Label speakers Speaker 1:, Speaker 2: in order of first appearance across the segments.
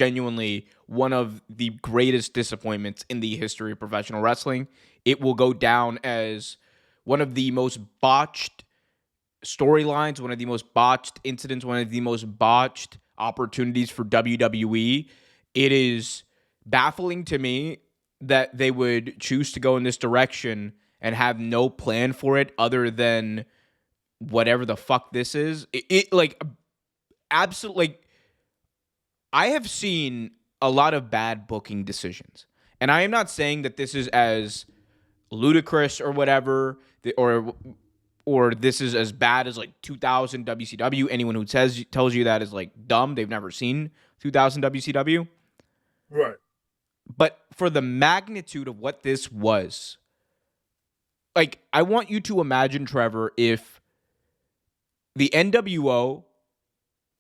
Speaker 1: genuinely one of the greatest disappointments in the history of professional wrestling. It will go down as one of the most botched storylines, one of the most botched incidents, one of the most botched opportunities for WWE. It is baffling to me that they would choose to go in this direction and have no plan for it other than whatever the fuck this is. It like absolutely like I have seen a lot of bad booking decisions. And I am not saying that this is as ludicrous or whatever, or this is as bad as like 2000 WCW. Anyone who tells you that is like dumb. They've never seen 2000 WCW.
Speaker 2: Right.
Speaker 1: But for the magnitude of what this was, like, I want you to imagine, Trevor, if the NWO,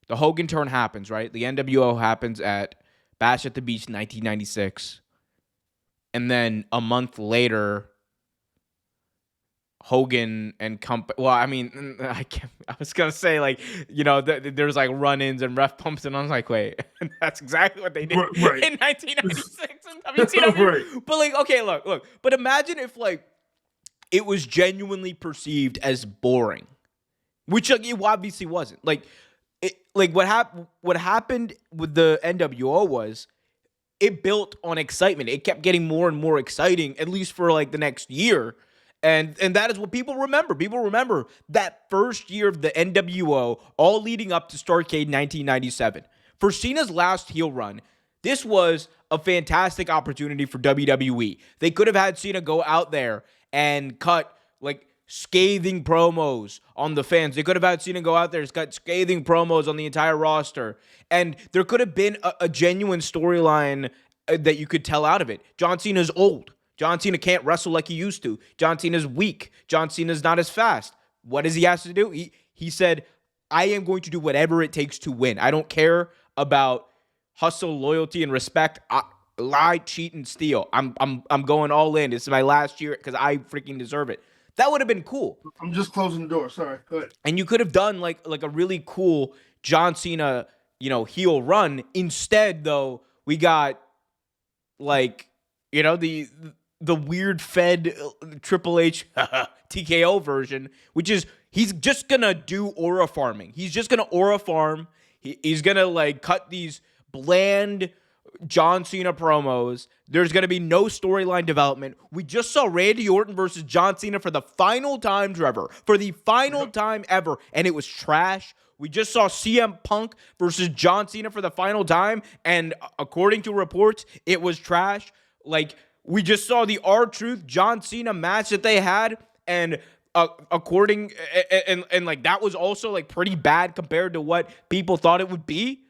Speaker 1: the Hogan turn happens, right? The NWO happens at Bash at the Beach 1996. And then a month later, Hogan and company. Well, I mean, I was gonna say like, there's like run-ins and ref pumps, and I was like, wait, that's exactly what they did
Speaker 2: right.
Speaker 1: in 1996 in WCW.
Speaker 2: Right.
Speaker 1: But like, okay, look. But imagine if like it was genuinely perceived as boring, which like, it obviously wasn't. Like, what happened with the NWO was it built on excitement. It kept getting more and more exciting, at least for like the next year. And that is what people remember. People remember that first year of the NWO, all leading up to Starrcade 1997. For Cena's last heel run, this was a fantastic opportunity for WWE. They could have had Cena go out there and cut like scathing promos on the fans. They could have had Cena go out there and cut scathing promos on the entire roster. And there could have been a genuine storyline that you could tell out of it. John Cena's old. John Cena can't wrestle like he used to. John Cena's weak. John Cena's not as fast. What does he have to do? He said, I am going to do whatever it takes to win. I don't care about hustle, loyalty, and respect. Lie, cheat, and steal. I'm going all in. This is my last year because I freaking deserve it. That would have been cool.
Speaker 2: I'm just closing the door. Sorry. Go ahead.
Speaker 1: And you could have done like a really cool John Cena, heel run. Instead, though, we got like, the weird fed Triple H TKO version, which is he's just gonna do aura farming. He's just gonna aura farm. He's gonna like cut these bland John Cena promos. There's gonna be no storyline development. We just saw Randy Orton versus John Cena for the final time, Trevor, for the final time ever, and it was trash. We just saw CM Punk versus John Cena for the final time, and according to reports, it was trash. Like, we just saw the R-Truth John Cena match that they had, and according and like that was also like pretty bad compared to what people thought it would be.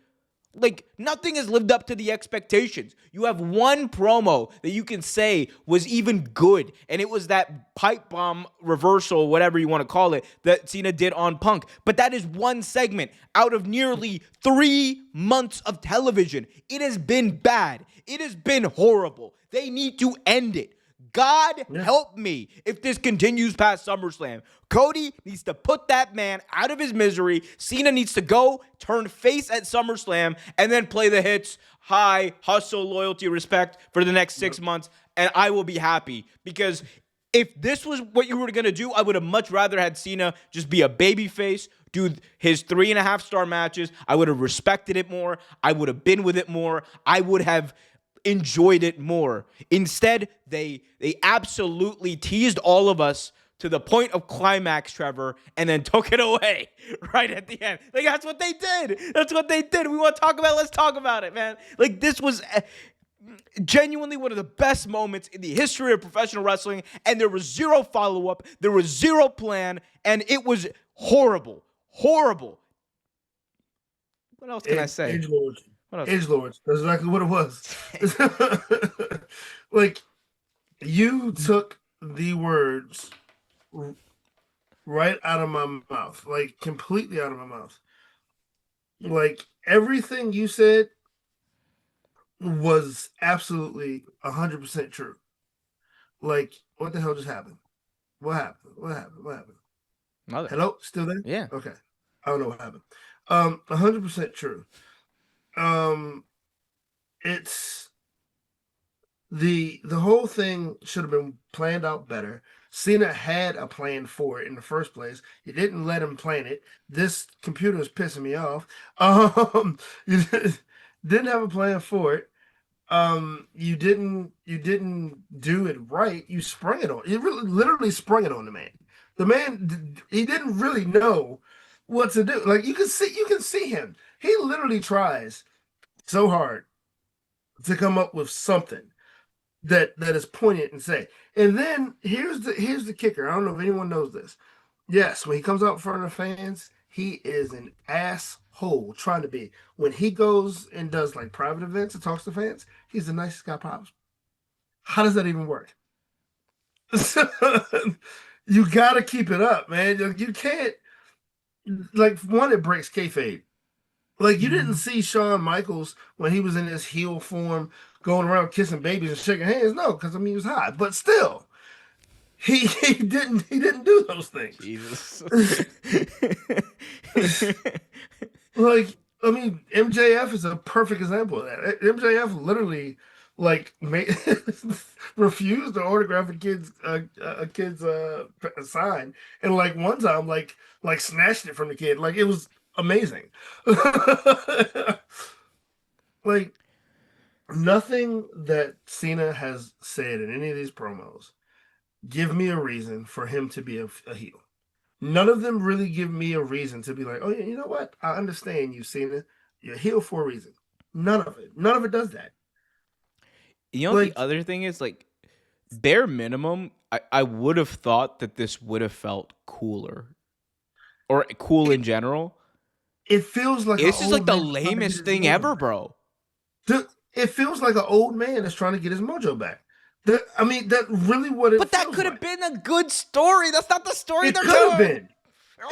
Speaker 1: Like, nothing has lived up to the expectations. You have one promo that you can say was even good, and it was that pipe bomb reversal, whatever you want to call it, that Cena did on Punk. But that is one segment out of nearly 3 months of television. It has been bad. It has been horrible. They need to end it. God help me if this continues past SummerSlam. Cody needs to put that man out of his misery. Cena needs to go turn face at SummerSlam and then play the hits, high, hustle, loyalty, respect for the next 6 months. And I will be happy, because if this was what you were going to do, I would have much rather had Cena just be a babyface, do his 3.5-star matches. I would have respected it more. I would have been with it more. I would have enjoyed it more. Instead, they absolutely teased all of us to the point of climax, Trevor, and then took it away right at the end. Like, that's what they did. That's what they did. We want to talk about it. Let's talk about it, man. Like, this was genuinely one of the best moments in the history of professional wrestling, and there was zero follow-up. There was zero plan, and it was horrible. Horrible. What else can I say?
Speaker 2: Edgelords. That's exactly what it was. Like, you took the words right out of my mouth, like completely out of my mouth. Like, everything you said was absolutely 100% true. Like, what the hell just happened? What happened?
Speaker 1: Nothing.
Speaker 2: Hello? Still there?
Speaker 1: Yeah.
Speaker 2: Okay. I don't know what happened. 100% true. it's the whole thing should have been planned out better. Cena had a plan for it in the first place. You didn't let him plan it. This computer is pissing me off. You didn't have a plan for it. You didn't do it right. You sprung it on. You really literally sprung it on the man. The man he didn't really know what to do. Like you can see him. He literally tries so hard to come up with something that is poignant and say. And then here's the kicker. I don't know if anyone knows this. Yes, when he comes out in front of the fans, he is an asshole trying to be. When he goes and does like private events and talks to fans, he's the nicest guy possible. How does that even work? You got to keep it up, man. You can't like one. It breaks kayfabe. Like you didn't see Shawn Michaels when he was in his heel form going around kissing babies and shaking hands. No, because I mean he was hot, but still, he didn't do those things.
Speaker 1: Jesus.
Speaker 2: Like I mean, MJF is a perfect example of that. MJF literally like made, refused to autograph a kid's sign, and like one time like snatched it from the kid. Like it was amazing. Like nothing that Cena has said in any of these promos give me a reason for him to be a heel. None of them really give me a reason to be like, oh yeah, you know what? I understand you, Cena. You're a heel for a reason. None of it. None of it does that.
Speaker 1: You know, the
Speaker 2: Like
Speaker 1: other thing is like bare minimum, I would have thought that this would have felt cooler or cool
Speaker 2: it,
Speaker 1: in general.
Speaker 2: it feels like an
Speaker 1: This is like
Speaker 2: old
Speaker 1: the
Speaker 2: man trying to get
Speaker 1: lamest
Speaker 2: his
Speaker 1: thing
Speaker 2: mojo
Speaker 1: ever,
Speaker 2: back.
Speaker 1: bro.
Speaker 2: It feels like an old man that's trying to get his mojo back. I mean, that's really what it
Speaker 1: But that
Speaker 2: feels
Speaker 1: could have
Speaker 2: like.
Speaker 1: been a good story. That's not the story
Speaker 2: It
Speaker 1: they're
Speaker 2: could have
Speaker 1: telling.
Speaker 2: been.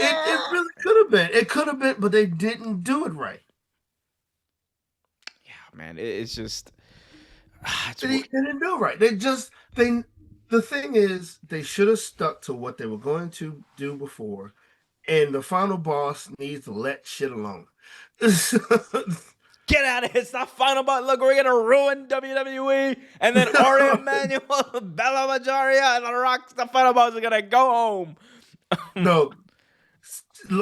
Speaker 2: It really could have been. It could have been, but they didn't do it right.
Speaker 1: Yeah, man. It's just. It's,
Speaker 2: They didn't do it right. They the thing is they should have stuck to what they were going to do before, and the final boss needs to let shit alone.
Speaker 1: get out of here. It's not final, but look, we're going to ruin WWE. And then Ari Emanuel, Bella Majaria, and The Rock, the final boss are going to go home.
Speaker 2: No,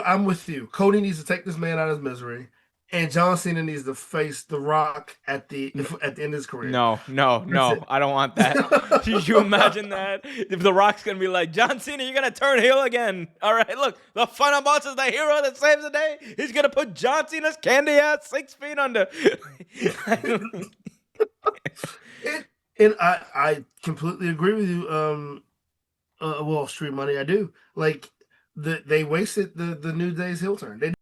Speaker 2: I'm with you. Cody needs to take this man out of his misery, and John Cena needs to face The Rock at the end of his career.
Speaker 1: No, no,
Speaker 2: That's
Speaker 1: no.
Speaker 2: it.
Speaker 1: I don't want that. Could you imagine that? If The Rock's going to be like, John Cena, you're going to turn heel again. All right, look, the final boss is the hero that saves the day. He's going to put John Cena's candy ass 6 feet under.
Speaker 2: And, and I completely agree with you. Wall Street Money, I do. Like they wasted the New Day's heel turn. They